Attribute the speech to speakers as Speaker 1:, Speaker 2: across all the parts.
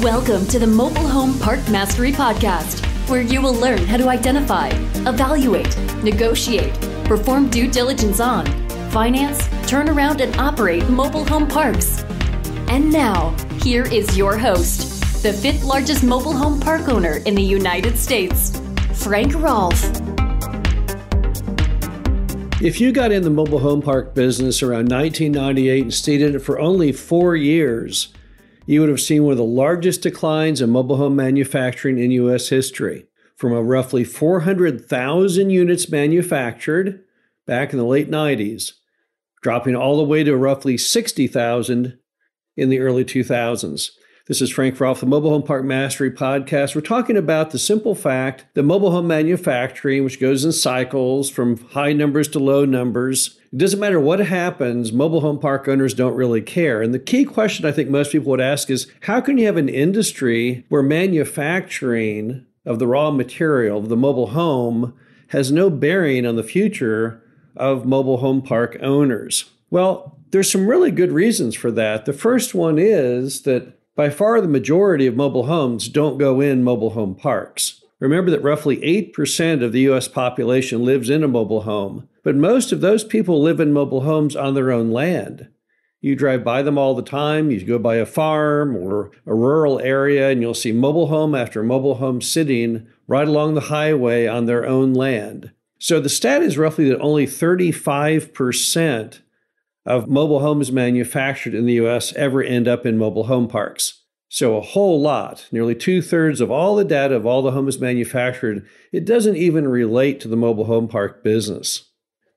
Speaker 1: Welcome to the Mobile Home Park Mastery Podcast, where you will learn how to identify, evaluate, negotiate, perform due diligence on, finance, turn around, and operate mobile home parks. And now, here is your host, the fifth largest mobile home park owner in the United States, Frank Rolfe.
Speaker 2: If you got in the mobile home park business around 1998 and stayed in it for only 4 years, you would have seen one of the largest declines in mobile home manufacturing in U.S. history. From a roughly 400,000 units manufactured back in the late 90s, dropping all the way to roughly 60,000 in the early 2000s. This is Frank Rolfe, the Mobile Home Park Mastery Podcast. We're talking about the simple fact that mobile home manufacturing, which goes in cycles from high numbers to low numbers, it doesn't matter what happens, mobile home park owners don't really care. And the key question I think most people would ask is, how can you have an industry where manufacturing of the raw material of the mobile home has no bearing on the future of mobile home park owners? Well, there's some really good reasons for that. The first one is that by far the majority of mobile homes don't go in mobile home parks. Remember that roughly 8% of the U.S. population lives in a mobile home, but most of those people live in mobile homes on their own land. You drive by them all the time. You go by a farm or a rural area, and you'll see mobile home after mobile home sitting right along the highway on their own land. So the stat is roughly that only 35% of mobile homes manufactured in the U.S. ever end up in mobile home parks. So a whole lot, nearly 2/3 of all the data of all the homes manufactured, it doesn't even relate to the mobile home park business.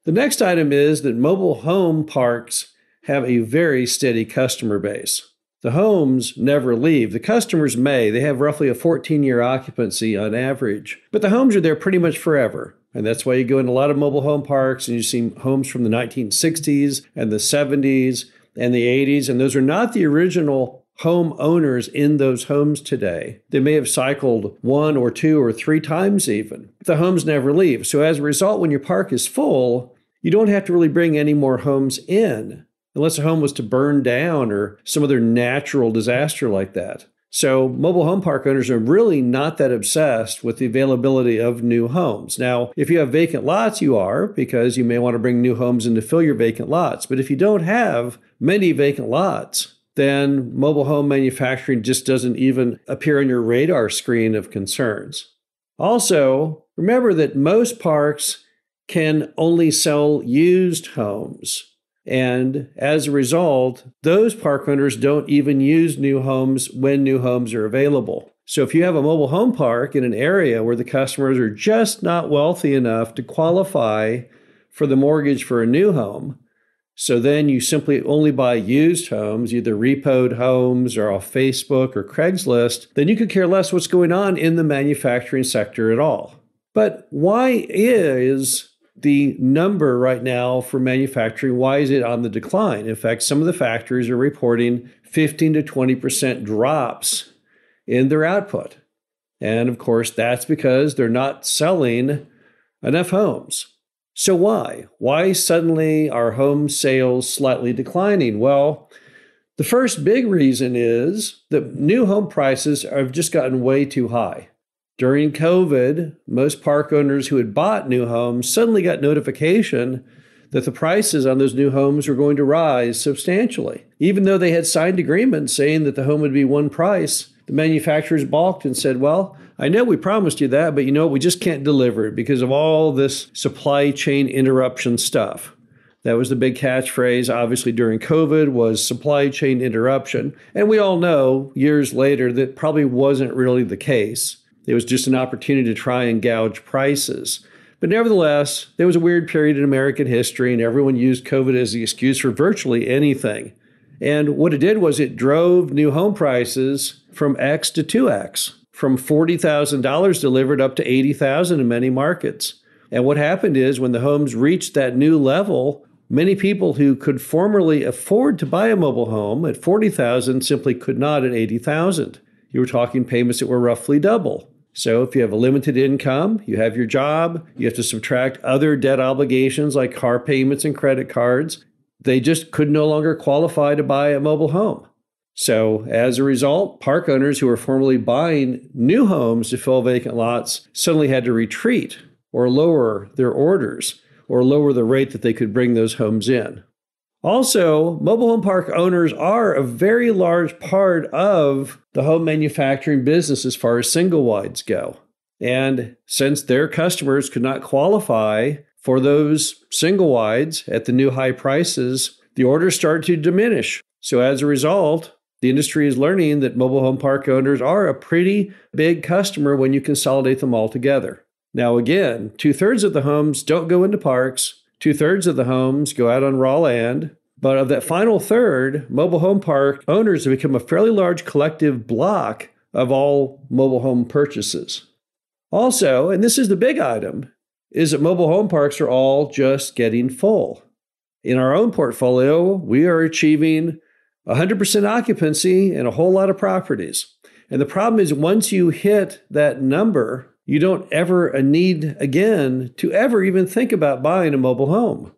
Speaker 2: The next item is that mobile home parks have a very steady customer base. The homes never leave. The customers may. They have roughly a 14-year occupancy on average, but the homes are there pretty much forever. And that's why you go in a lot of mobile home parks and you see homes from the 1960s and the 70s and the 80s. And those are not the original home owners in those homes today. They may have cycled 1 or 2 or 3 times even. The homes never leave. So as a result, when your park is full, you don't have to really bring any more homes in, unless a home was to burn down or some other natural disaster like that. So mobile home park owners are really not that obsessed with the availability of new homes. Now, if you have vacant lots, you are, because you may want to bring new homes in to fill your vacant lots. But if you don't have many vacant lots, then mobile home manufacturing just doesn't even appear on your radar screen of concerns. Also, remember that most parks can only sell used homes. And as a result, those park owners don't even use new homes when new homes are available. So if you have a mobile home park in an area where the customers are just not wealthy enough to qualify for the mortgage for a new home, so then you simply only buy used homes, either repoed homes or off Facebook or Craigslist, then you could care less what's going on in the manufacturing sector at all. But why is the number right now for manufacturing, why is it on the decline? In fact, some of the factories are reporting 15 to 20% drops in their output. And of course, that's because they're not selling enough homes. So why? Why suddenly are home sales slightly declining? Well, the first big reason is that new home prices have just gotten way too high. During COVID, most park owners who had bought new homes suddenly got notification that the prices on those new homes were going to rise substantially. Even though they had signed agreements saying that the home would be one price, the manufacturers balked and said, well, I know we promised you that, but we just can't deliver it because of all this supply chain interruption stuff. That was the big catchphrase, obviously, during COVID was supply chain interruption. And we all know years later that probably wasn't really the case. It was just an opportunity to try and gouge prices. But nevertheless, there was a weird period in American history, and everyone used COVID as the excuse for virtually anything. And what it did was it drove new home prices from X to 2X, from $40,000 delivered up to $80,000 in many markets. And what happened is when the homes reached that new level, many people who could formerly afford to buy a mobile home at $40,000 simply could not at $80,000. You were talking payments that were roughly double. So if you have a limited income, you have your job, you have to subtract other debt obligations like car payments and credit cards. They just could no longer qualify to buy a mobile home. So as a result, park owners who were formerly buying new homes to fill vacant lots suddenly had to retreat or lower their orders or lower the rate that they could bring those homes in. Also, mobile home park owners are a very large part of the home manufacturing business as far as single wides go. And since their customers could not qualify for those single wides at the new high prices, the orders started to diminish. So as a result, the industry is learning that mobile home park owners are a pretty big customer when you consolidate them all together. Now again, 2/3 of the homes don't go into parks. 2/3 of the homes go out on raw land. But of that final third, mobile home park owners have become a fairly large collective block of all mobile home purchases. Also, and this is the big item, is that mobile home parks are all just getting full. In our own portfolio, we are achieving 100% occupancy in a whole lot of properties. And the problem is once you hit that number, you don't ever need again to ever even think about buying a mobile home.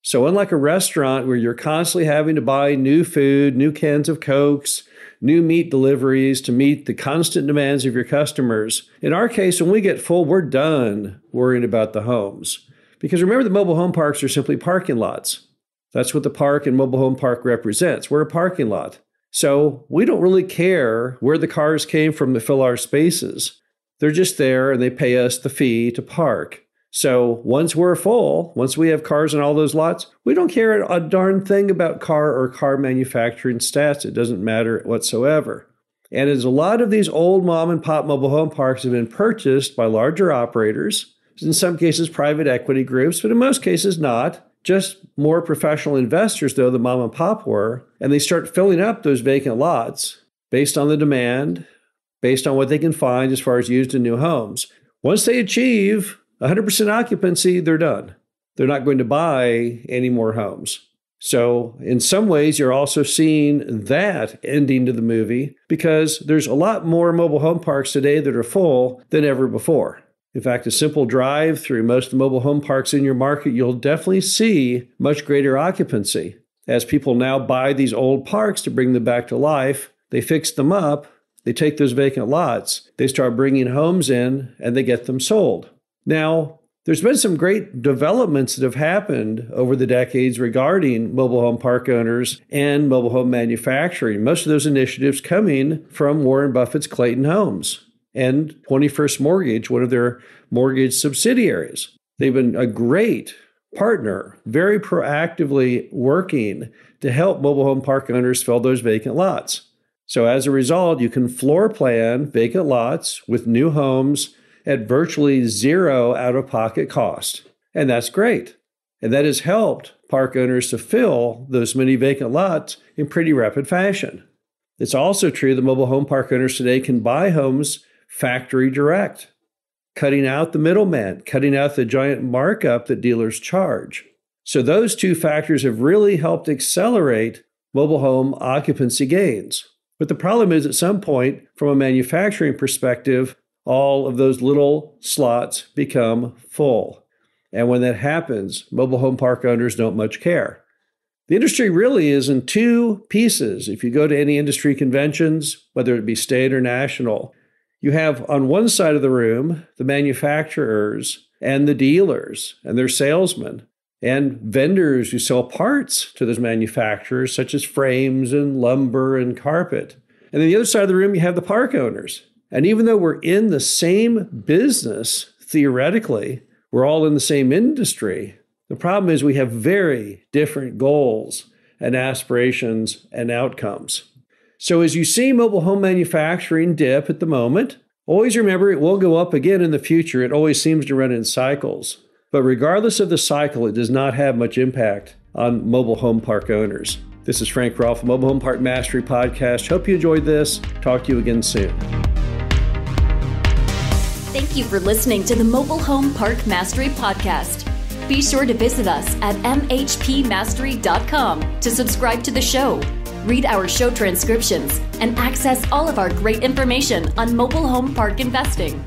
Speaker 2: So unlike a restaurant where you're constantly having to buy new food, new cans of Cokes, new meat deliveries to meet the constant demands of your customers, in our case, when we get full, we're done worrying about the homes. Because remember, the mobile home parks are simply parking lots. That's what the park and mobile home park represents. We're a parking lot. So we don't really care where the cars came from to fill our spaces. They're just there and they pay us the fee to park. So once we're full, once we have cars in all those lots, we don't care a darn thing about car or car manufacturing stats. It doesn't matter whatsoever. And as a lot of these old mom and pop mobile home parks have been purchased by larger operators, in some cases private equity groups, but in most cases not, just more professional investors, though the mom and pop were, and they start filling up those vacant lots based on the demand, based on what they can find as far as used and new homes. Once they achieve 100% occupancy, they're done. They're not going to buy any more homes. So in some ways, you're also seeing that ending to the movie because there's a lot more mobile home parks today that are full than ever before. In fact, a simple drive through most of the mobile home parks in your market, you'll definitely see much greater occupancy. As people now buy these old parks to bring them back to life, they fix them up, they take those vacant lots, they start bringing homes in, and they get them sold. Now, there's been some great developments that have happened over the decades regarding mobile home park owners and mobile home manufacturing. Most of those initiatives coming from Warren Buffett's Clayton Homes and 21st Mortgage, one of their mortgage subsidiaries. They've been a great partner, very proactively working to help mobile home park owners fill those vacant lots. So as a result, you can floor plan vacant lots with new homes at virtually zero out-of-pocket cost. And that's great. And that has helped park owners to fill those many vacant lots in pretty rapid fashion. It's also true that mobile home park owners today can buy homes factory direct, cutting out the middleman, cutting out the giant markup that dealers charge. So those two factors have really helped accelerate mobile home occupancy gains. But the problem is at some point, from a manufacturing perspective, all of those little slots become full. And when that happens, mobile home park owners don't much care. The industry really is in two pieces. If you go to any industry conventions, whether it be state or national, you have on one side of the room the manufacturers and the dealers and their salesmen and vendors who sell parts to those manufacturers, such as frames and lumber and carpet. And then the other side of the room, you have the park owners. And even though we're in the same business, theoretically, we're all in the same industry, the problem is we have very different goals and aspirations and outcomes. So as you see mobile home manufacturing dip at the moment, always remember it will go up again in the future. It always seems to run in cycles. But regardless of the cycle, it does not have much impact on mobile home park owners. This is Frank Rolfe, Mobile Home Park Mastery Podcast. Hope you enjoyed this. Talk to you again soon.
Speaker 1: Thank you for listening to the Mobile Home Park Mastery Podcast. Be sure to visit us at mhpmastery.com to subscribe to the show, read our show transcriptions, and access all of our great information on mobile home park investing.